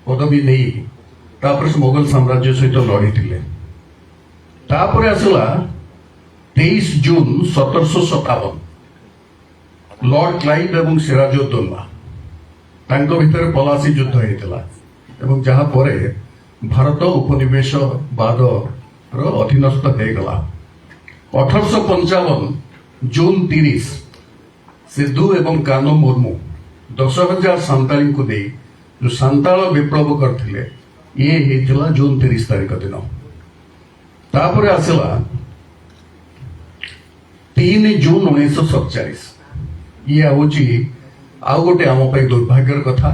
ପଦବୀ ନେଇ ତାପରେ ସେ ମୋଗଲ ସାମ୍ରାଜ୍ୟ ସହିତ ଲଢିଥିଲେ। ତାପରେ ଆସିଲା 23 ଜୁନ 1757 ଲର୍ଡ କ୍ଲାଇଭ୍ ଏବଂ ସିରାଜଉଦ୍ଦୌଲା ତାଙ୍କ ଭିତରେ ପଲାସି ଯୁଦ୍ଧ ହେଇଥିଲା ଏବଂ ଯାହା ପରେ ଭାରତ ଉପନିବେଶବାଦର ଅଧୀନସ୍ଥ ହେଇଗଲା। 1855 ଜୁନ 30 ସିଦ୍ଧୁ ଏବଂ କାନୋ ମୁର୍ମୁ 10,000 ସାନ୍ତାଳୀଙ୍କୁ ନେଇ ଯୋଉ ସାନ୍ତାଳ ବିପ୍ଳବ କରିଥିଲେ ଇଏ ହେଇଥିଲା ଜୁନ 30 ତାରିଖ ଦିନ। ତାପରେ ଆସିଲା 3 ଜୁନ 1947 ଇଏ ହଉଛି ଆଉ ଗୋଟେ ଆମ ପାଇଁ ଦୁର୍ଭାଗ୍ୟର କଥା।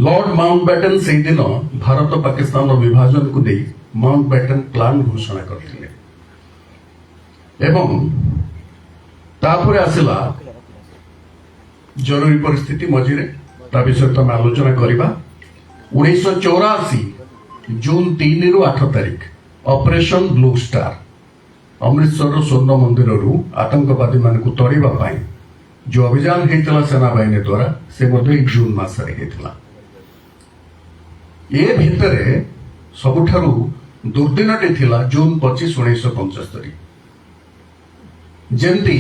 ଲର୍ଡ ମାଉଣ୍ଟବ୍ୟାଟେନ ସେଇଦିନ ଭାରତ ପାକିସ୍ତାନର ବିଭାଜନକୁ ନେଇ ମାଉଣ୍ଟବ୍ୟାଟେନ ପ୍ଲାନ ଘୋଷଣା କରିଥିଲେ ଏବଂ ତାପରେ ଆସିଲା ଜରୁରୀ ପରିସ୍ଥିତି ମଝିରେ, ତା ବିଷୟରେ ଆମେ ଆଲୋଚନା କରିବା। 1984 ଜୁନ 3 ରୁ 8 ତାରିଖ ଅପରେସନ ବ୍ଲୁ ଷ୍ଟାର ଅମୃତସରର ସ୍ୱର୍ଣ୍ଣ ମନ୍ଦିରରୁ ଆତଙ୍କବାଦୀ ମାନଙ୍କୁ ତଡ଼ିବା ପାଇଁ ଯୋଉ ଅଭିଯାନ ହେଇଥିଲା ସେନାବାହିନୀ ଦ୍ୱାରା ସେ ମଧ୍ୟ ଜୁନ ମାସରେ ହେଇଥିଲା। ଏ ଭିତରେ ସବୁଠାରୁ ଦୁର୍ଦିନଟି ଥିଲା ଜୁନ 25 1975 ଯେମିତି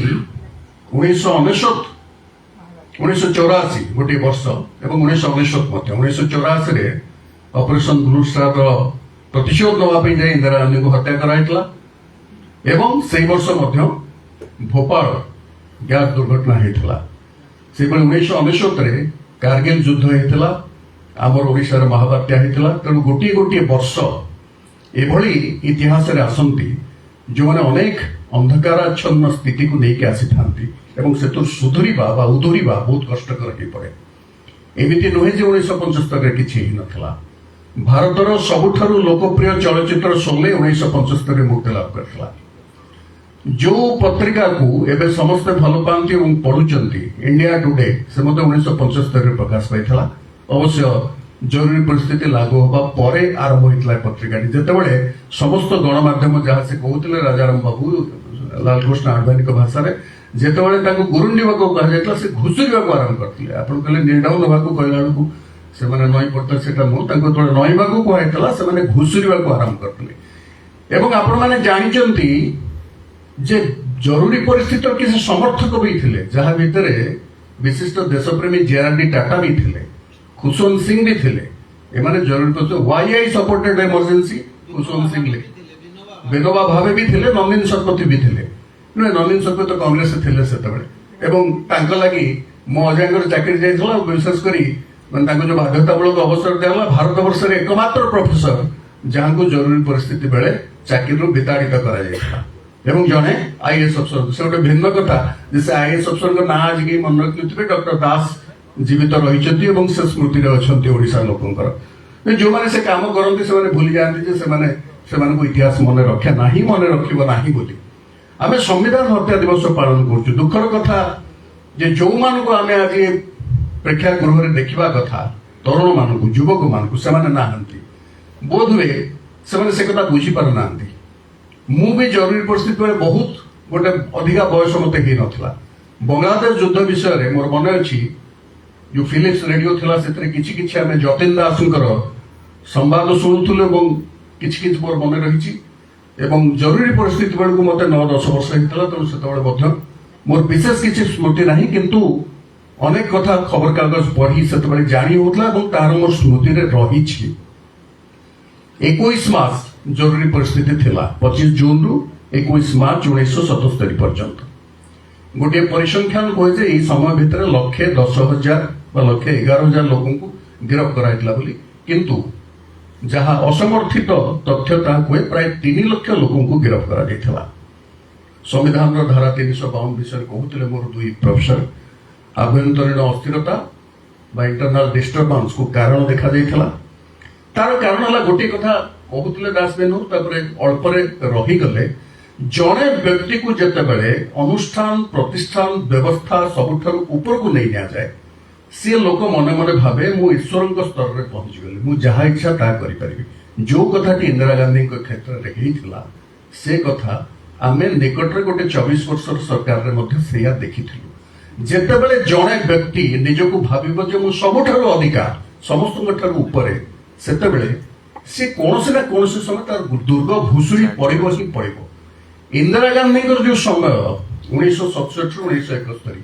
1984 ଗୋଟିଏ ବର୍ଷ ଏବଂ 1999 ମଧ୍ୟ 1984 ରେ ଅପରେସନ ବ୍ଲୁ ଷ୍ଟାରର ପ୍ରତିଶୋଧ ନେବା ପାଇଁ ଯାଇ ଇନ୍ଦିରା ଗାନ୍ଧୀଙ୍କୁ ହତ୍ୟା କରାଯାଇଥିଲା ଏବଂ ସେହି ବର୍ଷ ମଧ୍ୟ ଭୋପାଳ ଗ୍ୟାସ ଦୁର୍ଘଟଣା ହେଇଥିଲା। ସେହିଭଳି 1999 କାର୍ଗିଲ ଯୁଦ୍ଧ ହେଇଥିଲା, ଆମର ଓଡ଼ିଶାରେ ମହାବାତ୍ୟା ହେଇଥିଲା। ତେଣୁ ଗୋଟିଏ ଗୋଟିଏ ବର୍ଷ ଏଭଳି ଇତିହାସରେ ଆସନ୍ତି ଯେଉଁମାନେ ଅନେକ ଅନ୍ଧକାରାଚ୍ଛନ୍ନ ସ୍ଥିତିକୁ ନେଇକି ଆସିଥାନ୍ତି ଏବଂ ସେଥିରୁ ସୁଧୁରିବା ବା ଉଧୁରିବା ବହୁତ କଷ୍ଟକର ହେଇପଡେ। ଏମିତି ନୁହେଁ ଯେ 1975 କିଛି ହେଇନଥିଲା। ଭାରତର ସବୁଠାରୁ ଲୋକପ୍ରିୟ ଚଳଚ୍ଚିତ୍ର ଶୋଲେ 1975 ମୁକ୍ତି ଲାଭ କରିଥିଲା। ଯୋଉ ପତ୍ରିକାକୁ ଏବେ ସମସ୍ତେ ଭଲ ପାଆନ୍ତି ଏବଂ ପଢୁଛନ୍ତି ଇଣ୍ଡିଆ ଟୁଡେ, ସେ ମଧ୍ୟ 1975 ପ୍ରକାଶ ପାଇଥିଲା। ଅବଶ୍ୟ ଜରୁରୀ ପରିସ୍ଥିତି ଲାଗୁ ହେବା ପରେ ଆରମ୍ଭ ହୋଇଥିଲା ପତ୍ରିକାଟି, ଯେତେବେଳେ ସମସ୍ତ ଗଣମାଧ୍ୟମ ଯାହା ସେ କହୁଥିଲେ ରାଜାରାମ ବାବୁ ଲାଲକୃଷ୍ଣ ଆଡଭାନୀଙ୍କ ଭାଷାରେ ଯେତେବେଳେ ତାଙ୍କୁ ଗୁରୁଣ୍ଡିବାକୁ କୁହାଯାଇଥିଲା ସେ ଘୁଷୁରିବାକୁ ଆରମ୍ଭ କରିଥିଲେ। ଆପଣ କହିଲେ ନିର୍ଡାଉ ନେବାକୁ କହିଲା ବେଳକୁ ସେମାନେ ନଈ ପଡିଥିଲେ, ସେଟା ନୁହଁ। ତାଙ୍କୁ ଯେତେବେଳେ ନଈବାକୁ କୁହାଯାଇଥିଲା ସେମାନେ ଘୁଷୁରିବାକୁ ଆରମ୍ଭ କରିଥିଲେ। ଏବଂ ଆପଣମାନେ ଜାଣିଛନ୍ତି ଯେ ଜରୁରୀ ପରିସ୍ଥିତିର କିଛି ସମର୍ଥକ ବି ଥିଲେ, ଯାହା ଭିତରେ ବିଶିଷ୍ଟ ଦେଶପ୍ରେମୀ ଜେ.ଆର୍.ଡି. ଟାଟା ବି ଥିଲେ, ଖୁସ୍ୱନ୍ତ ସିଂ ବି ଥିଲେ। ଏମାନେ ଜରୁରୀ ପରିସ୍ଥିତି why I supported emergency Khushwant Singh Vinoba Bhave ବି ଥିଲେ, ନନ୍ଦୀନ ଶତପଥୀ ବି ଥିଲେ। ନନ୍ଦୀନ ଶତପଥୀ କଂଗ୍ରେସରେ ଥିଲେ ସେତେବେଳେ ଏବଂ ତାଙ୍କ ଲାଗି ମୋ ଅଜାଙ୍କର ଚାକିରି ଯାଇଥିଲା। ବିଶେଷ କରି ମାନେ ତାଙ୍କୁ ଯୋଉ ବାଧ୍ୟତାମୂଳକ ଅବସର ଦିଆଗଲା, ଭାରତବର୍ଷରେ ଏକମାତ୍ର ପ୍ରଫେସର ଯାହାଙ୍କୁ ଜରୁରୀ ପରିସ୍ଥିତି ବେଳେ ଚାକିରିରୁ ବିତାଡ଼ିତ କରାଯାଇଥିଲା ଏବଂ ଜଣେ ଆଇଏଏସ୍ ଅଫିସର। ସେ ଗୋଟେ ଭିନ୍ନ କଥା ଯେ ସେ ଆଇଏଏସ୍ ଅଫିସରଙ୍କ ନାଁ ଆଜି କେହି ମନେ ରଖିଥିବେ। ଡକ୍ଟର ଦାସ ଜୀବିତ ରହିଛନ୍ତି ଏବଂ ସେ ସ୍ମୃତିରେ ଅଛନ୍ତି ଓଡ଼ିଶା ଲୋକଙ୍କର। ଯୋଉମାନେ ସେ କାମ କରନ୍ତି ସେମାନେ ଭୁଲି ଯାଆନ୍ତି ଯେ ସେମାନଙ୍କୁ ଇତିହାସ ମନେ ରଖେ ନାହିଁ, ମନେ ରଖିବ ନାହିଁ ବୋଲି। ଆମେ ସମ୍ବିଧାନ ହତ୍ୟା ଦିବସ ପାଳନ କରୁଛୁ। ଦୁଃଖର କଥା ଯେ ଯୋଉମାନଙ୍କୁ ଆମେ ଆଜି ପ୍ରେକ୍ଷାଗୃହରେ ଦେଖିବା କଥା, ତରୁଣମାନଙ୍କୁ, ଯୁବକମାନଙ୍କୁ, ସେମାନେ ନାହାନ୍ତି। ବୋଧହୁଏ ସେମାନେ ସେ କଥା ବୁଝିପାରୁନାହାନ୍ତି। ମୁଁ ବି ଜରୁରୀ ପରିସ୍ଥିତି ବେଳେ ବହୁତ ଗୋଟେ ଅଧିକା ବୟସ ମତେ ହେଇନଥିଲା। ବାଂଲାଦେଶ ଯୁଦ୍ଧ ବିଷୟରେ ମୋର ମନେ ଅଛି, ଯୋଉ ଫିଲିପ୍ସ ରେଡିଓ ଥିଲା ସେଥିରେ କିଛି କିଛି ଆମେ ଯତୀନ ଦାସଙ୍କର ସମ୍ବାଦ ଶୁଣୁଥିଲୁ ଏବଂ କିଛି କିଛି ମୋର ମନେ ରହିଛି। ଏବଂ ଜରୁରୀ ପରିସ୍ଥିତି ବେଳକୁ ମତେ 9-10 ବର୍ଷ ହେଇଥିଲା। ତେଣୁ ସେତେବେଳେ ମଧ୍ୟ ମୋର ବିଶେଷ କିଛି ସ୍ମୃତି ନାହିଁ, କିନ୍ତୁ ଅନେକ କଥା ଖବରକାଗଜ ପଢି ସେତେବେଳେ ଜାଣି ହଉଥିଲା ଏବଂ ତାହାର ମୋର ସ୍ମୃତିରେ ରହିଛି। 21 ମାସ ଜରୁରୀ ପରିସ୍ଥିତି ଥିଲା, 25 ଜୁନରୁ 21 ମାର୍ଚ୍ଚ 1977 ପର୍ଯ୍ୟନ୍ତ। ଗୋଟିଏ ପରିସଂଖ୍ୟାନ କୁହେ ଯେ ଏହି ସମୟ ଭିତରେ 1,10,000 ବା 1,11,000 ଲୋକଙ୍କୁ ଗିରଫ କରାଯାଇଥିଲା ବୋଲି, କିନ୍ତୁ ଯାହା ଅସମର୍ଥିତ ତଥ୍ୟ ତାହା କୁହେ ପ୍ରାୟ 3 ଲକ୍ଷ ଲୋକଙ୍କୁ ଗିରଫ କରାଯାଇଥିଲା। ସମ୍ବିଧାନର ଧାରା 352 ବିଷୟରେ କହୁଥିଲେ ମୋର 2 ପ୍ରଫେସର। ଆଭ୍ୟନ୍ତରୀଣ ଅସ୍ଥିରତା ବା ଇଣ୍ଟରନାଲ ଡିଷ୍ଟର୍ବାନ୍ସକୁ କାରଣ ଦେଖାଯାଇଥିଲା। ତାର କାରଣ ହେଲା ଗୋଟିଏ କଥା କହୁଥିଲେ ଦାସ ବେନୁ, ତାପରେ ଅଳ୍ପରେ ରହିଗଲେ। ଜଣେ ବ୍ୟକ୍ତିକୁ ଯେତେବେଳେ ଅନୁଷ୍ଠାନ, ପ୍ରତିଷ୍ଠାନ, ବ୍ୟବସ୍ଥା ସବୁଠାରୁ ଉପରକୁ ନେଇ ନିଆଯାଏ, ସିଏ ଲୋକ ମନେ ମନେ ଭାବେ ମୁଁ ଈଶ୍ୱରଙ୍କ ସ୍ତରରେ ପହଞ୍ଚିଗଲି, ମୁଁ ଯାହା ଇଚ୍ଛା ତାହା କରିପାରିବି। ଯୋଉ କଥାଟି ଇନ୍ଦିରା ଗାନ୍ଧୀଙ୍କ କ୍ଷେତ୍ରରେ ହେଇଥିଲା ସେ କଥା ଆମେ ନିକଟରେ ଗୋଟେ 24 ବର୍ଷର ସରକାରରେ ମଧ୍ୟ ସେଇଆ ଦେଖିଥିଲୁ। ଯେତେବେଳେ ଜଣେ ବ୍ୟକ୍ତି ନିଜକୁ ଭାବିବ ଯେ ମୁଁ ସବୁଠାରୁ ଅଧିକା ସମସ୍ତଙ୍କଠାରୁ ଉପରେ ସେତେବେଳେ ସେ କୌଣସି ନା କୌଣସି ସମୟ ତାର ଦୁର୍ଗ ଭୁଷୁଡ଼ି ପଡ଼ିବ ହିଁ ପଡ଼ିବ। ଇନ୍ଦିରା ଗାନ୍ଧୀଙ୍କର ଯୋଉ ସମୟ 1967 1971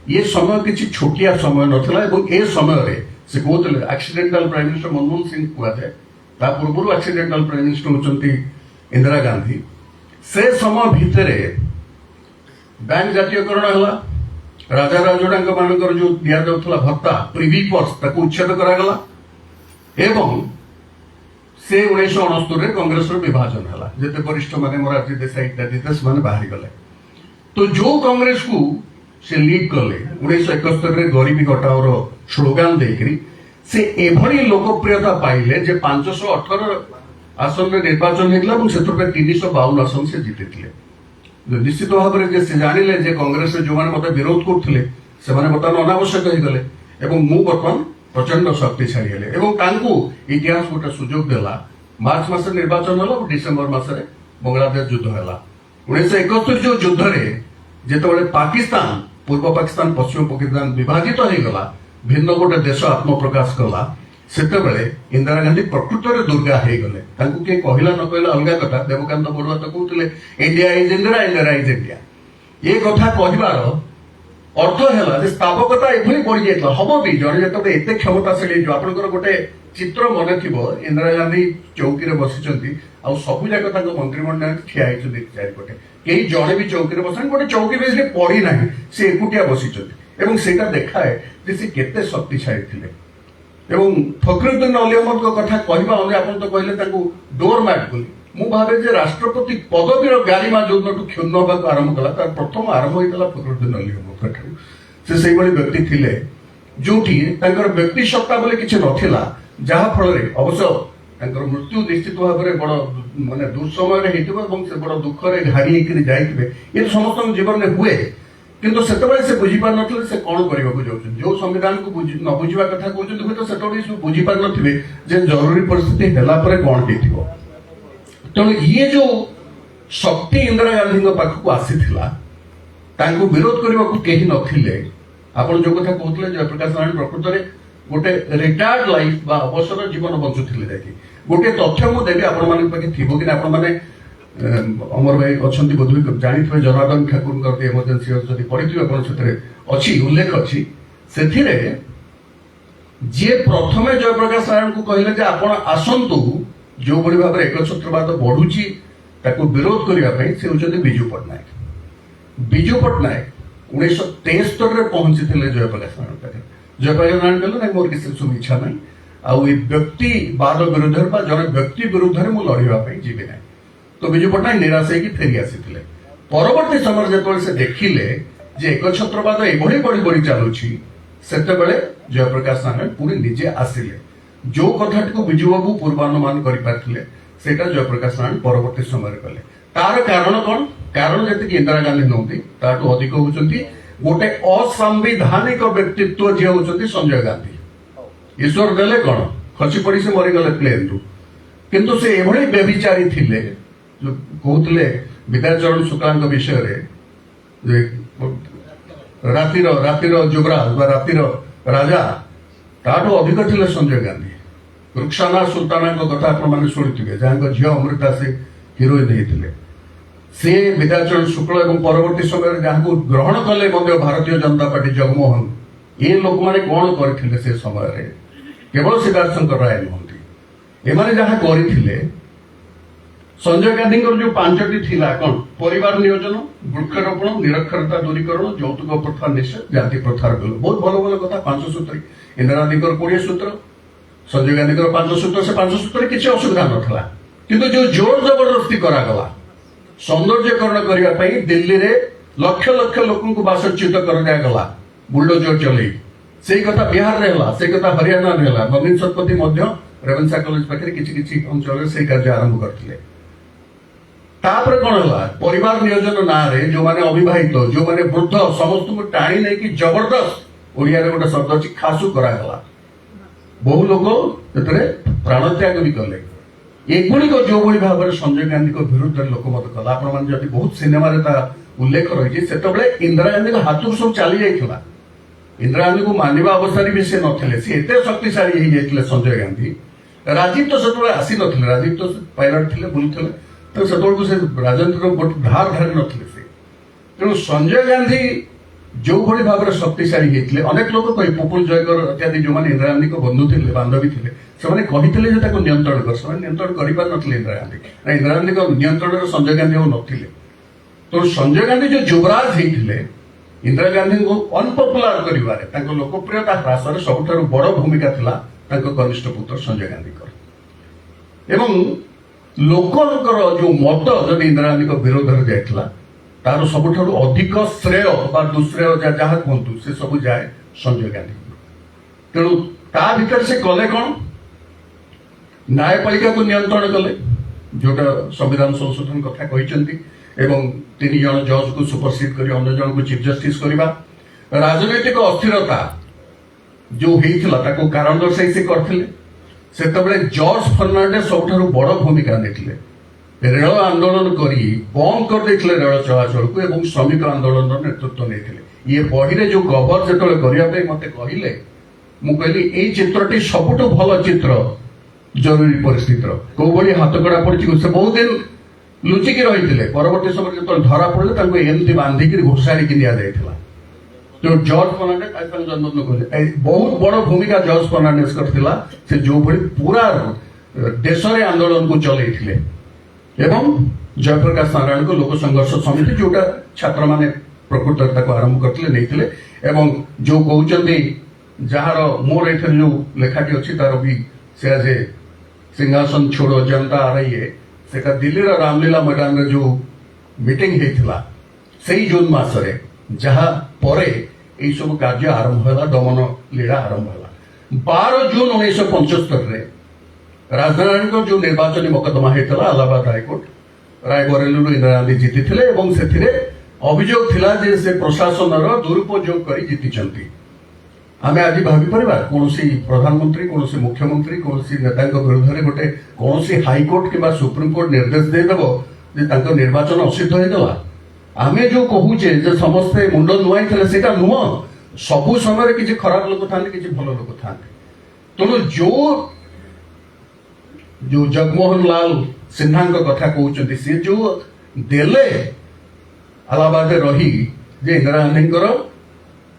ये समय किसी छोटिया समय नथिला ଏବଂ ए ସମୟରେ ସେ କହୁଥିଲେ accidental prime minister Manmohan Singh କୁହାଯାଏ, ତା ପୂର୍ବରୁ ଆକ୍ସିଡେଣ୍ଟାଲ ପ୍ରାଇମ ମିନିଷ୍ଟର ହେଉଛନ୍ତି ଇନ୍ଦିରା ଗାନ୍ଧୀ। ସେ ସମୟ ଭିତରେ ବ୍ୟାଙ୍କ ଜାତୀୟକରଣ ହେଲା, ରାଜା ରାଜୁଡାଙ୍କ ମାନଙ୍କର ଯୋଉ ଦିଆଯାଉଥିଲା ଭତ୍ତା ପ୍ରିଭି ପର୍ସ ତାକୁ ଉଚ୍ଛେଦ କରାଗଲା ଏବଂ ସେ 1969 କଂଗ୍ରେସର ବିଭାଜନ ହେଲା, ଯେତେ ବରିଷ୍ଠ ମାନେ ମୋରାରଜୀ ଦେଶାଇ ଇତ୍ୟାଦି ସେମାନେ ବାହାରି ଗଲେ। ତ ଯୋଉ କଂଗ୍ରେସକୁ से लीड कले 1971 गरीबी घटाओर स्लोगान देकरी से एभली लोकप्रियता पाइले जे 518 आसन में निर्वाचन हेतला से 352 आसन से जीति। निश्चित भाव में से जानिले जे कांग्रेस जो माने मते विरोध करथिले से माने बर्तमान अनावश्यक हो गले एवं मु बर्तमान प्रचंड शक्तिशाली हेले एवं तांकू इतिहास गोटे सुजोग देला। मार्च मास निर्वाचन होला, डिसेंबर मास बांग्लादेश युद्ध होला। 1971 जो युद्ध रे जेतबेले पाकिस्तान पूर्व पाकिस्तान पश्चिम पाकिस्तान विभाजित हो गला, भिन्न गोटे देश आत्मप्रकाश कला, सेतेबेले इंदिरा गांधी प्रकृत में दुर्गा हो गले। तांकू के कहला न कहला अलग कथा। देवकांत बरुआ तो कहते India is Indira, Indira is India. ये कथा कहबार अर्थ है स्थापकता एभली बढ़ी जाता हम भी जड़े जो एत क्षमताशाली जो आपंकर गोटे चित्र मन थी इंदिरा गांधी चौकी में बसी सबू जाक मंत्रिमंडल ठिया चारिपटे कई जड़े भी चौकी बस गोटे चौकी भी पड़ी ना से एकुटिया बसी से देखाए सी केते शक्तिशाली थे। फखरुद्दीन अली अहमद कथा कहवा आप तो कहले डोर मैट बोली मु भावे जे राष्ट्रपति पदवीर गारिमा जो क्षुण्ण होगा आरंभ कला तार प्रथम आरंभ होता फखरुद्दीन अली अहमद से व्यक्ति थे जो व्यक्ति सत्ता बोले किसी नथिला जहा फल अवश्य मृत्यु निश्चित भाव में बड़ माने दुस्समय से बड़ दुखरे घारी होकर जाइए ये समस्त जीवन में हुए किंतु से बुझी पार नथिले से कौन करने को जाऊँ जो संविधान को न बुझा कथा कहते हुए तो से बुझी पार नथिबे जे जरूरी परिस्थिति है कौन हो। तेणु ये जो शक्ति इंदिरा गांधी पाखक आसीथिला तांको विरोध करने को कहीं नथिले। आपण जो कथा कहते जयप्रकाश नारायण प्रकृत में गोटे रिटायर्ड लाइफ बा अवसर जीवन बंचुले जाकि गोटे तथ्य मुझे देवी आपण मान पाखे थी कि आपण मैंने अमर भाई अच्छा बोध जानी जनार्दन ठाकुर इमरजेंसी जब पढ़ी अच्छी उल्लेख अच्छी से जी प्रथम जयप्रकाश नारायण को कहले आपण आसतु जो भाई भाव में एकछत्रवाद बढ़ुची विरोध करने से होती विजु पट्टनायक। विजु पट्टनायक 1973 पहुंची जयप्रकाश नारायण पाखे। जयप्रकाश नारायण कहले ना मोर किसी सब इच्छा ना आउ व्यक्तिवाद विरुद्ध जन व्यक्ति विरुद्ध में मुझे लड़ाई जीवी ना। तो विजु पट्टनायक निराश होकर फेरी आसी परवर्ती समय जो से देखिले जे एकछत्रवाद एभली बढ़ी बढ़ी चलुची सेतेबेले जयप्रकाश नारायण पुणी निजे आसिले जो कथाटी को विजु बाबू पूर्वानुमान करें जयप्रकाश नारायण परवर्ती समय कले। तार कारण कौन? कारण जी इंदिरा गांधी नौती ताठू अधिक होती गोटे असंवैधानिक व्यक्तित्व जी होती संजय गांधी। ईश्वर देले कौन खसी पड़ी से मरीगले प्लेन रु किंतु से एभली व्यभिचारी थिले जो कहते विद्याचरण शुक्ला विषय रातिर युवराज रातिर राजा ताठू अधिक थे संजय गांधी। रुक्साना सुल्ताना कथा आपने शुणुवे जहाँ झील अमृता से हिरोइन होते से विद्याचरण शुक्ल और परवर्ती समय जहाँ को ग्रहण कले भारतीय जनता पार्टी जगमोहन ये लोक मैंने कौन करते से समय केवल सिद्धार्थ शंकर राय नुहति एमाने जहाँ करते संजय गांधी जो पांचटी थिला कौन परिवार नियोजन वृक्षरोपण निरक्षरता दूरीकरण यौतुक प्रथा निषेध जाति प्रथार विरोध बहुत भल भल कथा 5 सूत्र इंदिरा गांधी 20 सूत्र संजय गांधी 5 सूत्र से 5 सूत्र किसी असुविधा नाला किंतु जो जोर जबरदस्ती करागला सौंदर्यकरण करने दिल्ली रे लक्ष लक्ष लोक बासच्युत करागला बुलडोजर चलई से कथा बिहार रे हला से कथा हरियाणा रे हला। नवीन शतपथी रेवेन्सा कॉलेज पाखे किसी अंचल से कार्य आरंभ करते तापर कौन है परिवार नियोजन ना जो मैंने अविवाहित जो मैंने वृद्ध समस्त को टाणी नहीं कि जबरदस्त ओडिया रे गोटे शब्द अच्छी खासु करागला बहु लोग प्राण त्याग भी कले एगुड़िक जो भाई भाव में संजय गांधी विरुद्ध लोक मत कला आपण बहुत सिनेमा उल्लेख रही से इंदिरा गांधी हाथ सब चली जाता इंदिरा गांधी को मानिबा अवस्था भी से नथिले से एते शक्तिशाली हो जाइतिले संजय गांधी राजीव तो सेतबे आसी नथिले राजीव तो पायलट थिले बुलथिले तो सेतबे को से राजनीति गोटे धार धारी नथिले से तेणु संजय गांधी जो भली भाव शक्तिशाली होते अनेक लोक कही पुपुल जयकर इत्यादि जो मैंने इंदिरा गांधी को बंधु थे बांधवी थे से कहते नियंत्रण कर नियंत्रण कर इंदिरा गांधी इंदिरा गांधी नियंत्रण संजय गांधी और नथिले तो संजय गांधी जो युवराज होते इंदिरा गांधी को अनपपुलार कर लोकप्रियता ह्रास सबुठ बड़ भूमिका थिला कनिष्ठ पुत्र संजय गांधी एवं लोकर जो मत जब इंदिरा गांधी को विरोध जाइला तार सबुठ अधिक श्रेय दुश्रेय जहाँ कहतु से सब जाए संजय गांधी तेणु ता भीतर से कले कौन न्यायपालिका को नियंत्रण कले जोटा संविधान संशोधन कथा कहते एवं 3 जन जज को सुपरसीड कर अन्य जन को चीफ जस्टिस करवा राजनैतिक अस्थिरता जो होता कारण दर्शाई से करते से जॉर्ज फर्नांडेज सबुठ बड़ भूमिका नहीं रेल आंदोलन करी बंद कर देथिले रेल चलाचल को एवं श्रमिक आंदोलन नेतृत्व नहीं ये बही जो कवर जो करने मत कहले मुझे ये चित्रटी सबुठ भल चित्र जरूरी परिस्थितिर कौ भाई हाथकड़ा पड़ी से बहुत दिन लुचिकी रही परवर्त समय जो धरा पड़े एमती बांधिक घोषाड़ी दि जाता जो जॉर्ज फर्नांडेज जन्मदिन कहले बहुत बड़ भूमिका जॉर्ज फर्नांडेज करथिला से जो भली पूरा देश रे आंदोलन को चलैथिले एवं जयप्रकाश नारायण को लोक संघर्ष समिति जोटा छात्र माने प्रकृत आरंभ करते नहीं एवं जो कहते जार मोर ए जो लेखाटी अच्छी तार भी से आज सिंहासन छोड़ो जनता आ रही है से दिल्ली रामलीला मैदान में जो मीटिंग होता से जून मसरे जहाँ परे यही सब कार्य आरंभ है दमन लीला आरंभ है 12 जून 1975 राजनारायण को जो निर्वाचन मकदमा होता इलाहाबाद हाईकोर्ट रायबरेली इंदिरा गांधी जीति से अभियोग थिला जे से प्रशासन दुरुपयोग कर जीति आम आज भावी कौन प्रधानमंत्री कौन मुख्यमंत्री कौन नेता विरोध में गोटे कौन हाईकोर्ट कि सुप्रीमकोर्ट निर्देश देदेव निर्वाचन असिद्ध होगा आम जो कहूचे समस्ते मुंड नुआई से नुह सबु समय किसी खराब लोक था कि भल लोक था तेणु जो जगमोहन लाल सिन्हा कथा कहते सी जो देले इलाहाबाद रही जे इंदिरा गांधी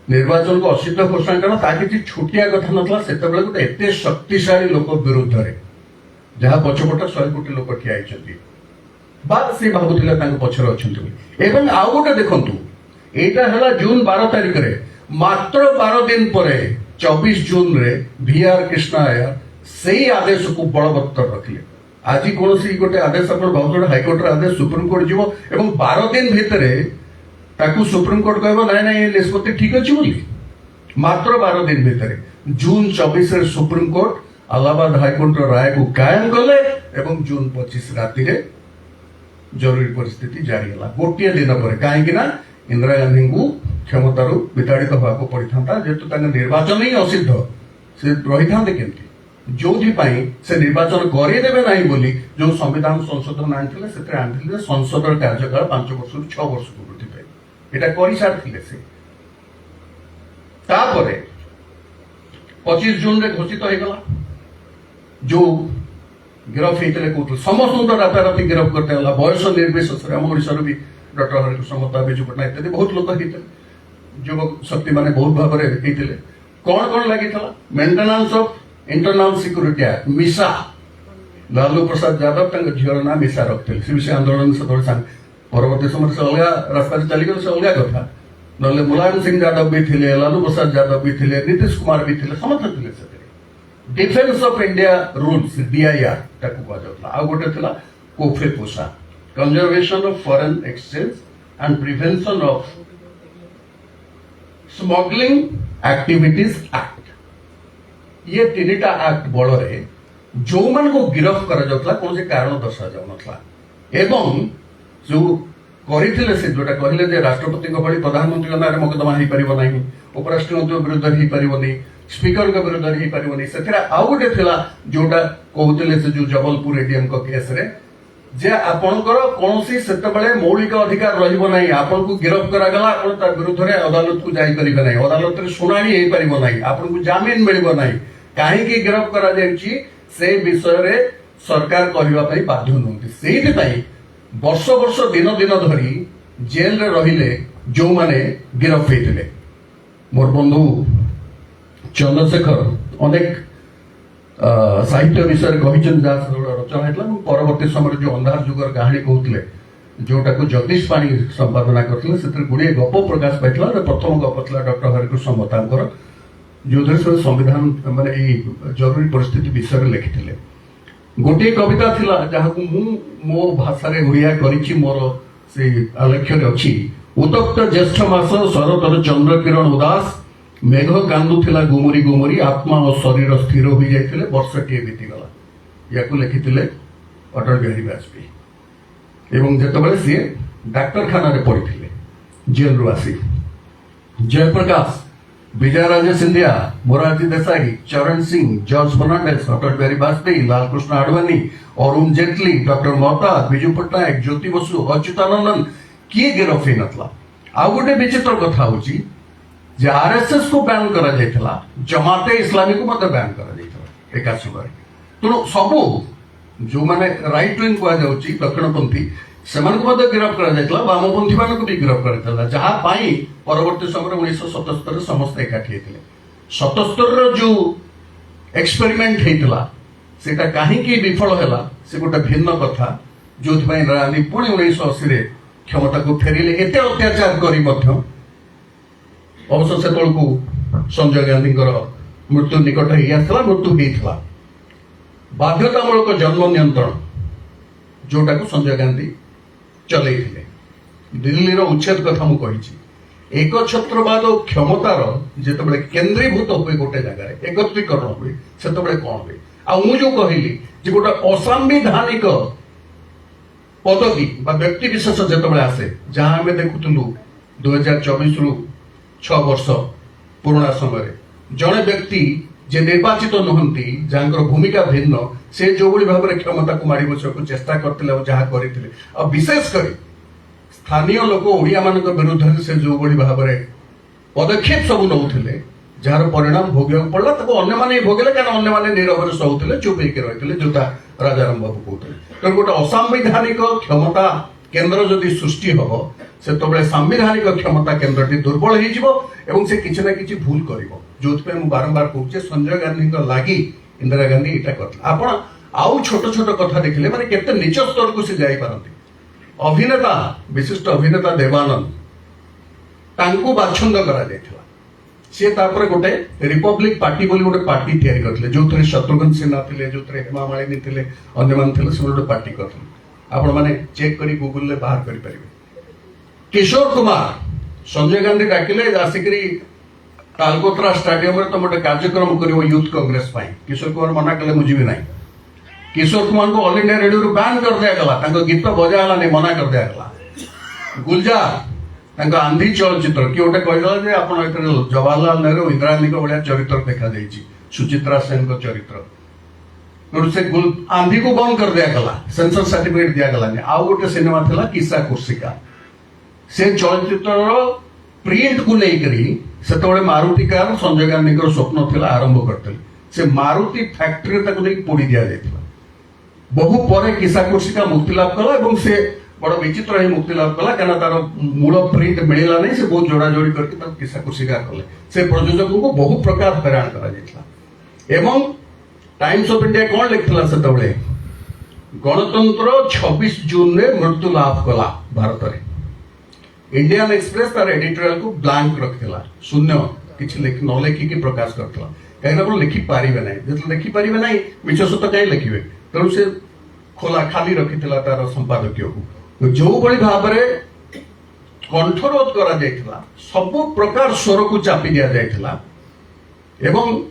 निर्वाचन को असिद्ध घोषणा करना कि छुटिया कथा नाला से गोटे एत शक्तिशाली लोक विरुद्ध में जहाँ पछपट 100 कोटी लोक ठिया से भावुला पचर अच्छा आउ गोटे देखु यहाँ है जून 12 तारिख में मात्र 12 दिन पर 24 जून रे VR कृष्णा आयर से आदेश को बलवत्तर रखिले आज कौन गोटे आदेश आप हाईकोर्ट आदेश सुप्रीमकोर्ट जीव 12 दिन भितर सुप्रीमकोर्ट कह ना ना ये निष्पत्ति ठीक अच्छे बोली मात्र 12 दिन भितर जून 24 सुप्रीमकोर्ट इलाहाबाद हाईकोर्ट राय को कायम कले एवं जून 25 राति जरूरी परिस्थिति जारी है गोटे दिन पर कहीं इंदिरा गांधी को क्षमतार विताड़ित होगा पड़ता जेहेतु निर्वाचन ही असिद्ध से रही था केमती जो से निर्वाचन करदेवे ना बोली जो संविधान संशोधन आनी से संसद कार्यकाल 5 वर्ष 6 वर्ष को वृद्धि पाए यहाँ कर सारी से 25 जून रे घोषित होगा जो गिरफ होते कहते समस्त राताराति गिरफ करते बयस निर्विशेष आम ओडार भी डॉक्टर हरिकृष्ण मता बिजु पट्टनायक इत्यादि बहुत लोग होते युवक शक्ति मैंने बहुत भाव में कौन कौन लगी maintenance of internal security act मिसा लालू प्रसाद यादव झीर ना मिसा रखते सी विषय आंदोलन से परवर्त समय से अलग रास्ता चलीगले से अलग कथा ना मुलायम सिंह यादव भी थे लालू प्रसाद यादव भी थे नीतीश कुमार भी थे समस्त थे defence of India rules DIR कहुला गोटे COFEPOSA conservation of foreign exchange and prevention of smuggling activities act ये 3टा एक्ट बल जो मान को गिरफ करा कौन कारण दर्शा जाऊना एवं जो करते से जोटा कहले राष्ट्रपति भाई प्रधानमंत्री ना मकदमा हो पार ना उपराष्ट्रपति विरुद्ध हो पारनी स्पीकर विरुद्ध हो पारनी से आउ गोटे जोटा कहते से जो जबलपुर ADM केस रे जे आपणकर कौन से मौलिक अधिकार रहिबो नहीं आपन को गिरफ्त करागला आपन ता विरुद्ध रे अदालत को जाई परिबे नहीं अदालत रे सुनानी हेई परिबो नहीं आपन को जामीन मिलिबो नहीं काहे की गिरफ्त करा जायछि से विषय रे सरकार कहवा पई बाध्य नहुंती सेहि पई वर्ष वर्ष दिन दिन धरी जेल रे रहिले जो माने गिरफ्त हेतिले मोर बंधु चंद्रशेखर अनेक साहित्य विषय रचना है परवर्ती समय जो अंधार जुगर कहानी कहते जोटा को जगदीश पाणी संपादना करते से गुड़े गप प्रकाश पाई प्रथम गप था डॉक्टर हरिकृष्ण मतांकर जो संविधान माने जरूरी परिस्थिति विषय लिखिते गोटे कविता थिला जहाँ मो भाषा ओडिया करिछि मोर से आलेख्य अच्छी उत्तप्त ज्येष्ठ मास शरतर चंद्र किरण उदास मेघ कांदुला गुमुरी गुमुरी आत्मा और शरीर स्थिर हो जाते वर्षटीए बीतीगला या लिखिते अटल बिहारी वाजपेयी एवं जितेबाला सी डाक्तरखाना पड़ते जेल रु आसी जयप्रकाश विजय राजे सिंधिया मोरारजी देसाई चरण सिंह जॉर्ज फर्नांडिस अटल बिहारी वाजपेयी लालकृष्ण आडवाणी अरुण जेटली डॉक्टर महता विजु पट्टनायक ज्योति बसु अच्युतानंदन किए गिरफ्त हो नथला आ गोटे विचित्र कथा होची जे आरएसएस को बैन करा जायथला जमाते इस्लामी को मत बैन करा जायथला एका समय तेणु सबू जो माने राइट विंग कहा जाउची दक्षिणपंथी सेमान को मत गिरफ्त करा जायथला वामपंथी मान को भी गिरफ्त करा जायथला जहां पाई परवर्ती समय 1977 समस्त एकाठी हेतिले 77 रो जो एक्सपेरिमेंट हेतिला सेटा काहे की विफल हैला से गोटे भिन्न कथा जो गांधी पुणी 1980 रे क्षमता को फेरिले एते अत्याचार करी मध्य अवश्य से संजय गांधी मृत्यु निकट ही मृत्यु होता बाध्यतामूलक जन्म नियंत्रण जोटा को संजय गांधी चलई दिल्ली उच्छेद कथा मुझे एक छत्रवाद और क्षमतार जिते केन्द्रीभूत हुए गोटे जगह एकत्रीकरण हुए से कौन हुए आजो कहली गोटे असंवैधानिक पदवी व्यक्ति विशेष जिते आसे जहाँ आम देखुलु 2024 रु 6 वर्ष पुराना समय जड़े व्यक्ति जे निर्वाचित नुहंती जहाँ भूमिका भिन्न से जो भाव में क्षमता को माड़ी बसक चेष्टा करते जहाँ करते विशेषकर स्थानीय लोक ओडिया मान विरुद्ध से जो भाव में पदक्षेप सब नौते जार परिणाम भोग पड़ा अन्य मैंने भोगले क्या अन्य मैंने नीरव सहूले चुप होकर रही जो राजाराम बाबू कहते तेणु गोटे असंवैधानिक क्षमता केन्द्र जदि सृष्टि हम से सांविधानिक क्षमता केन्द्र दुर्बल हो से किसी ना कि भूल कर जो बारंबार कहूचे संजय गांधी लगी इंदिरा गांधी यहाँ करते आपण आउ छोट छोट कथा देखिले माने केते नीच स्तर को से जाई पारती अभिनेता विशिष्ट अभिनेता देवानंद तांको बाछंद करा जायथिला से तापर गोटे रिपब्लिक पार्टी बोली गोटे पार्टी तैयारी करथिले जो थरे शत्रुघ्न सिन्हा थिले जो थरे हेमा मालिनी थिले अन्य मान थिले से गोटे पार्टी करथिले आपण माने चेक करी गूगल ले बाहर करि परिबे किशोर कुमार संजय गांधी डाकिले आसिकरी तालकोतरा स्टेडियम रे तो गोटे कार्यक्रम करिवो यूथ कांग्रेस पाई किशोर कुमार मना कले मुझे भी नहीं किशोर कुमार को ऑल इंडिया रेडियो बैन कर दिया गला तांको गीत बजाला नहीं मना कर दिया गला गुलजार तांको आंधी चलचित्र कि गोटे कहला जे आपण एतरे जवाहरलाल नेहरू इंदिरा गांधी को बढिया चरित्र देखा जाईची सुचित्रा सेन को चरित्र और से आंधी को बंद कर दिया गला सेंसर सर्टिफिकेट दिया गला नहीं आउ गोटे सिनेमा थिला किस्सा कुर्सिका से चलचित्र प्रिंट को लेकरी सेतबळे मारुति कार संजय गांधी को स्वप्न थिला आरंभ करते से मारुति फैक्ट्री तक नहीं पोड़ी दिया जायतिला बहु परे किस्सा कुर्सिका मुक्ति लाभ कला एवं से बड़ विचित्र ही मुक्ति लाभ कला कहना तार मूल प्रिंट मिलला नहीं से बहुत जोड़ा जोड़ी करके तब किस्सा कुर्सिका कले से प्रयोजक को बहु प्रकार हैरान करा जायतिला एवं टाइम्स ऑफ इंडिया कौन लिखला सेतबळे गणतंत्र 26 जून रे मृत्यु लाभ कला भारत रे इंडियन एक्सप्रेस तार एडिटोरियल को ब्लैंक रखिला शून्य किछि लिख न लिखि की प्रकाश करथला कहीं ना लिखि पारिबे नहीं जत लिखि पारिबे नहीं मिछ सत कहीं लिखिबे तेणु से खोला खाली रखिथिला तार संपादकीय को जो बड़ी भाव में कंठरोध करा जायथिला सब प्रकार स्वर को चापी दिया जायथिला एवं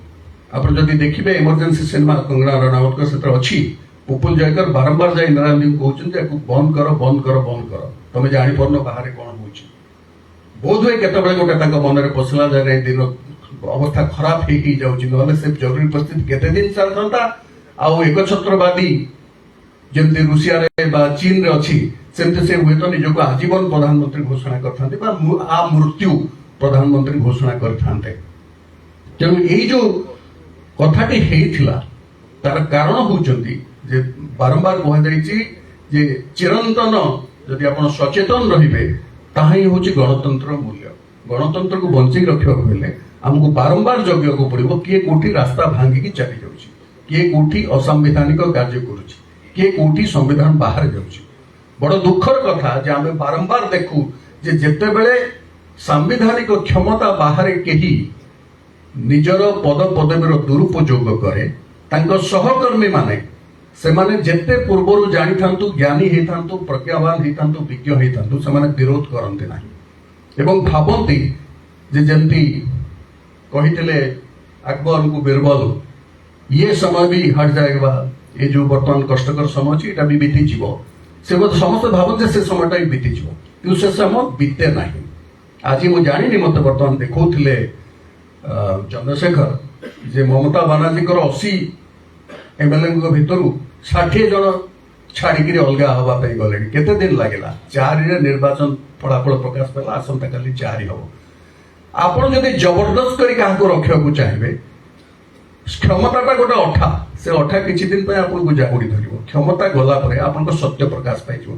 आप जदि देखिबे इमरजेंसी सिनेमा कंगना रनावत का क्षेत्र अच्छी पुपुल जयकर बारंबार जाए इंदिरा गांधी को कहते बंद कर बंद कर बंद कर तुम जापर बाहर कौन हो बोध हुए केत गोटे मन में पशिला जाए दिन अवस्था खराब हो जाऊँगी ना से जरूरी परिस्थिति केते दिन चलता आउ एकछत्रवादी ଯେମିତି ରୁଷିଆରେ ବା ଚୀନରେ ଅଛି ସେମିତି ସେ ହୁଏତ ନିଜକୁ ଆଜୀବନ ପ୍ରଧାନମନ୍ତ୍ରୀ ଘୋଷଣା କରିଥାନ୍ତି ବା ଆ ମୃତ୍ୟୁ ପ୍ରଧାନମନ୍ତ୍ରୀ ଘୋଷଣା କରିଥାନ୍ତେ। ତେଣୁ ଏଇ ଯୋଉ କଥାଟି ହେଇଥିଲା ତାର କାରଣ ହଉଛନ୍ତି ଯେ ବାରମ୍ବାର କୁହାଯାଇଛି ଯେ ଚିରନ୍ତନ ଯଦି ଆପଣ ସଚେତନ ରହିବେ ତାହା ହିଁ ହଉଛି ଗଣତନ୍ତ୍ର ମୂଲ୍ୟ। ଗଣତନ୍ତ୍ରକୁ ବଞ୍ଚେଇ ରଖିବାକୁ ହେଲେ ଆମକୁ ବାରମ୍ବାର ଜଗିବାକୁ ପଡିବ କିଏ କୋଉଠି ରାସ୍ତା ଭାଙ୍ଗିକି ଚାଲି ଯାଉଛି, କିଏ କୋଉଠି ଅସାମ୍ବିଧାନିକ କାର୍ଯ୍ୟ କରୁଛି, କିଏ କୋଉଠି ସମ୍ବିଧାନ ବାହାରେ ଯାଉଛି। ବଡ ଦୁଃଖର କଥା ଯେ ଆମେ ବାରମ୍ବାର ଦେଖୁ ଯେ ଯେତେବେଳେ ସାମ୍ବିଧାନିକ କ୍ଷମତା ବାହାରେ କେହି ନିଜର ପଦ ପଦବୀର ଦୁରୁପଯୋଗ କରେ ତାଙ୍କ ସହକର୍ମୀ ମାନେ ସେମାନେ ଯେତେ ପୂର୍ବରୁ ଜାଣିଥାନ୍ତୁ, ଜ୍ଞାନୀ ହେଇଥାନ୍ତୁ, ପ୍ରଜ୍ଞାବାନ ହେଇଥାନ୍ତୁ, ବିଜ୍ଞ ହେଇଥାନ୍ତୁ, ସେମାନେ ବିରୋଧ କରନ୍ତି ନାହିଁ ଏବଂ ଭାବନ୍ତି ଯେ ଯେମିତି କହିଥିଲେ আকবরଙ୍କୁ ବୀରବଲ ଇଏ ସମୟ ବି ହଟ ଯାଏगा, ଏ ଯୋଉ ବର୍ତ୍ତମାନ କଷ୍ଟକର ସମୟ ଅଛି ଏଟା ବି ବିତିଯିବ। ସେ ସମସ୍ତେ ଭାବନ୍ତି ସେ ସମୟଟା ବି ବିତିଯିବ କିନ୍ତୁ ସେ ସମୟ ବିତେ ନାହିଁ। ଆଜି ମୁଁ ଜାଣିନି ମତେ ବର୍ତ୍ତମାନ ଦେଖଉଥିଲେ ଚନ୍ଦ୍ରଶେଖର ଯେ ମମତା ବାନାର୍ଜୀଙ୍କର 80 MLAଙ୍କ ଭିତରୁ 60 ଜଣ ଛାଡିକିରି ଅଲଗା ହବା ପାଇଁ ଗଲେଣି। କେତେ ଦିନ ଲାଗିଲା? 4ରେ ନିର୍ବାଚନ ଫଳାଫଳ ପ୍ରକାଶ ପାଇଲା, ଆସନ୍ତାକାଲି 4 ହବ। ଆପଣ ଯଦି ଜବରଦସ୍ତ କରି କାହାକୁ ରଖିବାକୁ ଚାହିଁବେ, କ୍ଷମତାଟା ଗୋଟେ ଅଠା, ସେ ଅଠା କିଛି ଦିନ ପାଇଁ ଆପଣଙ୍କୁ ଜାବୁଡି ଧରିବ। କ୍ଷମତା ଗଲା ପରେ ଆପଣଙ୍କ ସତ୍ୟ ପ୍ରକାଶ ପାଇଯିବ।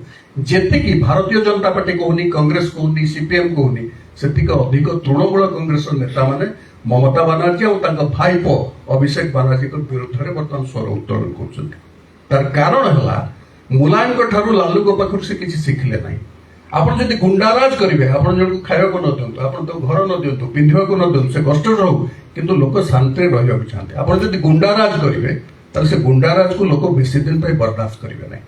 ଯେତିକି ଭାରତୀୟ ଜନତା ପାର୍ଟି କହୁନି, କଂଗ୍ରେସ କହୁନି, ସିପିଏମ୍ କହୁନି, ସେତିକି ଅଧିକ ତୃଣମୂଳ କଂଗ୍ରେସର ନେତାମାନେ ମମତା ବାନାର୍ଜୀ ଆଉ ତାଙ୍କ ଭାଇପୋ ଅଭିଷେକ ବାନାର୍ଜୀଙ୍କ ବିରୁଦ୍ଧରେ ବର୍ତ୍ତମାନ ସ୍ୱର ଉତ୍ତୋଳନ କରୁଛନ୍ତି। ତାର କାରଣ ହେଲା ମୁଲାୟମଙ୍କ ଠାରୁ ଲାଲୁଙ୍କ ପାଖରୁ ସେ କିଛି ଶିଖିଲେ ନାହିଁ। ଆପଣ ଯଦି ଗୁଣ୍ଡାରାଜ କରିବେ, ଆପଣ ଜଣକୁ ଖାଇବାକୁ ନ ଦିଅନ୍ତୁ, ଆପଣ ତାକୁ ଘର ନ ଦିଅନ୍ତୁ, ପିନ୍ଧିବାକୁ ନ ଦିଅନ୍ତୁ, ସେ କଷ୍ଟରେ ରହୁ କିନ୍ତୁ ଲୋକ ଶାନ୍ତିରେ ରହିବାକୁ ଚାହାନ୍ତି। ଆପଣ ଯଦି ଗୁଣ୍ଡାରାଜ କରିବେ ତାହେଲେ ସେ ଗୁଣ୍ଡାରାଜକୁ ଲୋକ ବେଶୀ ଦିନ ପାଇଁ ବରଦାସ୍ତ କରିବେ ନାହିଁ।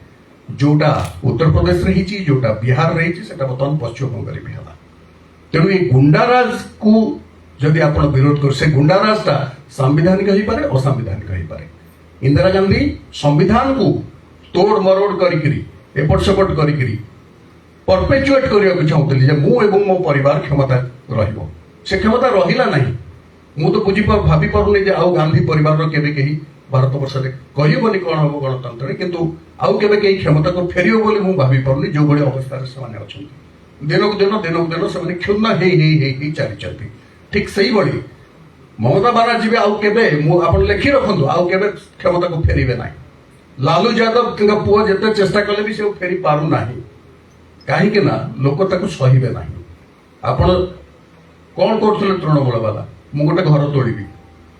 ଯୋଉଟା ଉତ୍ତରପ୍ରଦେଶରେ ହେଇଛି, ଯୋଉଟା ବିହାରରେ ହେଇଛି, ସେଟା ବର୍ତ୍ତମାନ ପଶ୍ଚିମବଙ୍ଗରେ ବି ହେଲା। ତେଣୁ ଏଇ ଗୁଣ୍ଡାରାଜକୁ ଯଦି ଆପଣ ବିରୋଧ କରୁ, ସେ ଗୁଣ୍ଡାରାଜଟା ସାମ୍ବିଧାନିକ ହେଇପାରେ, ଅସାମ୍ବିଧାନିକ ହେଇପାରେ। ଇନ୍ଦିରା ଗାନ୍ଧୀ ସମ୍ବିଧାନକୁ ତୋଡ଼ ମରୋଡ଼ କରିକିରି ଏପଟ ସେପଟ କରିକିରି ପରପେଚୁଏଟ କରିବାକୁ ଚାହୁଁଥିଲି ଯେ ମୁଁ ଏବଂ ମୋ ପରିବାର କ୍ଷମତା ରହିବ। ସେ କ୍ଷମତା ରହିଲା ନାହିଁ। ମୁଁ ତ ଭାବି ପାରୁନି ଯେ ଆଉ ଗାନ୍ଧୀ ପରିବାରର କେବେ କେହି ଭାରତ ବର୍ଷରେ କହିବନି କଣ ହବ ଗଣତନ୍ତ୍ରରେ, କିନ୍ତୁ ଆଉ କେବେ କେହି କ୍ଷମତାକୁ ଫେରିବ ବୋଲି ମୁଁ ଭାବି ପାରୁନି ଯୋଉଭଳି ଅବସ୍ଥାରେ ସେମାନେ ଅଛନ୍ତି। ଦିନକୁ ଦିନ ସେମାନେ କ୍ଷୁଣ୍ଣ ହେଇ ଚାଲିଛନ୍ତି। ଠିକ ସେଇଭଳି ମମତା ବାନାର୍ଜୀ ବି ଆଉ କେବେ, ଆପଣ ଲେଖି ରଖନ୍ତୁ, ଆଉ କେବେ କ୍ଷମତାକୁ ଫେରିବେ ନାହିଁ। ଲାଲୁ ଯାଦବଙ୍କ ପୁଅ ଯେତେ ଚେଷ୍ଟା କଲେ ବି ସେ ଫେରି ପାରୁନାହିଁ। କାହିଁକି ନା ଲୋକ ତାକୁ ସହିବେ ନାହିଁ। ଆପଣ କଣ କରୁଥିଲେ ତୃଣମୂଳ ବାଲା? ମୁଁ ଗୋଟେ ଘର ତୋଳିବି,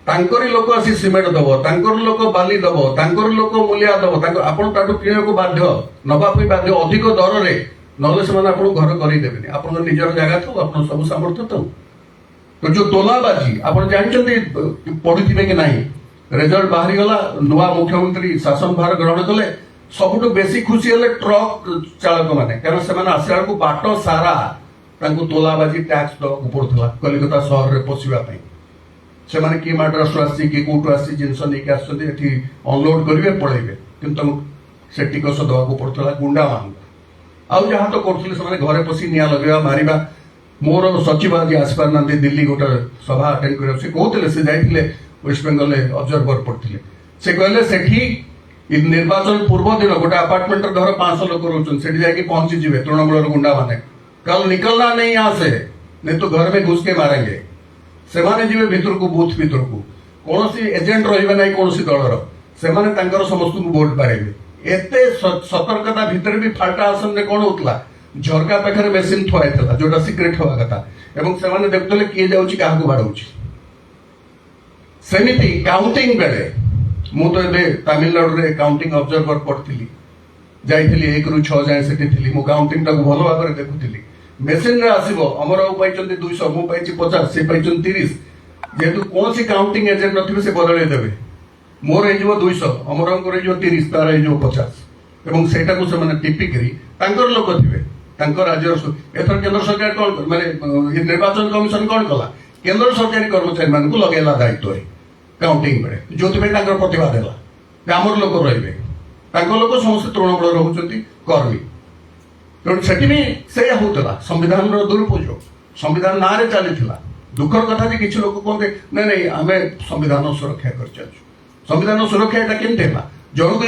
ତାଙ୍କରି ଲୋକ ଆସି ସିମେଣ୍ଟ ଦବ, ତାଙ୍କର ଲୋକ ବାଲି ଦବ, ତାଙ୍କର ଲୋକ ମୂଲିଆ ଦବ, ଆପଣ ତାଠୁ କିଣିବାକୁ ବାଧ୍ୟ, ନବା ପାଇଁ ବାଧ୍ୟ ଅଧିକ ଦରରେ, ନହେଲେ ସେମାନେ ଆପଣଙ୍କୁ ଘର କରେଇ ଦେବେନି। ଆପଣଙ୍କ ନିଜର ଜାଗା ଥାଉ, ଆପଣ ସବୁ ସାମର୍ଥ୍ୟ ଥାଉ। ତ ଯୋଉ ତୋଲାବାଜି ଆପଣ ଜାଣିଛନ୍ତି, ପଢିଥିବେ କି ନାହିଁ, ରେଜଲ୍ଟ ବାହାରିଗଲା, ନୂଆ ମୁଖ୍ୟମନ୍ତ୍ରୀ ଶାସନ ଭାର ଗ୍ରହଣ କଲେ, ସବୁଠୁ ବେଶୀ ଖୁସି ହେଲେ ଟ୍ରକ୍ ଚାଳକ ମାନେ, କାରଣ ସେମାନେ ଆସିଲା ବେଳକୁ ବାଟ ସାରା ତାଙ୍କୁ ତୋଲାବାଜି ଟ୍ୟାକ୍ସ ଦେବାକୁ ପଡୁଥିଲା କଲିକତା ସହରରେ ପଶିବା ପାଇଁ। ସେମାନେ କିଏ ମାଡ୍ରାସରୁ ଆସିଛି, କିଏ କୋଉଠୁ ଆସିଛି, ଜିନିଷ ନେଇକି ଆସୁଛନ୍ତି, ଏଠି ଅନଲୋଡ କରିବେ ପଳେଇବେ, କିନ୍ତୁ ତାଙ୍କୁ ସେ ଟିକସ ଦେବାକୁ ପଡୁଥିଲା ଗୁଣ୍ଡା ମାନଙ୍କୁ। ଆଉ ଯାହା ତ କରୁଥିଲେ ସେମାନେ ଘରେ ପଶି ନିଆଁ ଲଗେଇବା, ମାରିବା। ମୋର ସଚିବ ଆଜି ଆସିପାରୁନାହାନ୍ତି, ଦିଲ୍ଲୀ ଗୋଟେ ସଭା ଆଟେଣ୍ଡ କରିବାକୁ। ସେ କହୁଥିଲେ ସେ ଯାଇଥିଲେ ୱେଷ୍ଟବେଙ୍ଗଲରେ ଅବଜର୍ଭର ପଡିଥିଲେ। ସେ କହିଲେ ସେଠି ନିର୍ବାଚନ ପୂର୍ବ ଦିନ ଗୋଟେ ଆପାର୍ଟମେଣ୍ଟର ଧର 500 ଲୋକ ରହୁଛନ୍ତି, ସେଠି ଯାଇକି ପହଞ୍ଚିଯିବେ ତୃଣମୂଳର ଗୁଣ୍ଡା ମାନେ, କଲ ନିକଲନା नहीं यहाँ से, नहीं तो घर में घुस के मारेंगे। ସେମାନେ ଯିବେ ଭିତରକୁ, ବୁଥ ଭିତରକୁ, କୌଣସି ଏଜେଣ୍ଟ ରହିବେ ନାହିଁ କୌଣସି ଦଳର, ସେମାନେ ତାଙ୍କର ସମସ୍ତଙ୍କୁ ଭୋଟ ବାড়େଇବେ। ଏତେ ସତର୍କତା ଭିତରେ ବି ଫାଲ୍ଟା ଆସନରେ କଣ ହଉଥିଲା, ଝରକା ପାଖରେ ମେସିନ ଥୁଆ ହେଇଥିଲା ଯୋଉଟା ସିକ୍ରେଟ ହବା କଥା, ଏବଂ ସେମାନେ ଦେଖୁଥିଲେ କିଏ ଯାଉଛି କାହାକୁ ବାଡଉଛି। ସେମିତି କାଉଣ୍ଟିଂ ବେଳେ ମୁଁ ତ ଏବେ ତାମିଲନାଡୁରେ କାଉଣ୍ଟିଂ ଅବଜର୍ଭର ପଢିଥିଲି, ଯାଇଥିଲି 1ରୁ 6 ଯାଏଁ ସେଠି ଥିଲି। ମୁଁ କାଉଣ୍ଟିଂ ଟାକୁ ଭଲ ଭାବରେ ଦେଖୁଥିଲି। ମେସିନରେ ଆସିବ ଅମରବାବୁ ପାଇଛନ୍ତି 200, ମୁଁ ପାଇଛି 50, ସେ ପାଇଛନ୍ତି 30। ଯେହେତୁ କୌଣସି କାଉଣ୍ଟିଂ ଏଜେଣ୍ଟ ନଥିବେ ସେ ବଦଳେଇ ଦେବେ। ମୋର ହେଇଯିବ 200, ଅମରବାବୁଙ୍କର ହେଇଯିବ 30, ତାର ହେଇଯିବ 50, ଏବଂ ସେଇଟାକୁ ସେମାନେ ଟିପିକିରି ତାଙ୍କର ଲୋକ ଥିବେ, ତାଙ୍କ ରାଜ୍ୟର। ଏଥର କେନ୍ଦ୍ର ସରକାର କଣ ମାନେ ନିର୍ବାଚନ କମିଶନ କଣ କଲା, କେନ୍ଦ୍ର ସରକାରୀ କର୍ମଚାରୀ ମାନଙ୍କୁ ଲଗେଇଲା ଦାୟିତ୍ୱରେ କାଉଣ୍ଟିଂ ବେଳେ, ଯୋଉଥିପାଇଁ ତାଙ୍କର ପ୍ରତିବାଦ ହେଲା ଯେ ଆମର ଲୋକ ରହିବେ। ତାଙ୍କ ଲୋକ ସମସ୍ତେ ତୃଣମୂଳ ରହୁଛନ୍ତି କର୍ମୀ। ତେଣୁ ସେଠି ବି ସେଇଆ ହଉଥିଲା, ସମ୍ବିଧାନର ଦୁରୁପଯୋଗ ସମ୍ବିଧାନ ନାଁରେ ଚାଲିଥିଲା। ଦୁଃଖର କଥା ଯେ କିଛି ଲୋକ କୁହନ୍ତି ନାଇଁ ଆମେ ସମ୍ବିଧାନ ସୁରକ୍ଷା କରିଚାଲିଛୁ। ସମ୍ବିଧାନ ସୁରକ୍ଷା ଏଟା କେମିତି ହେଲା? ଜଣକୁ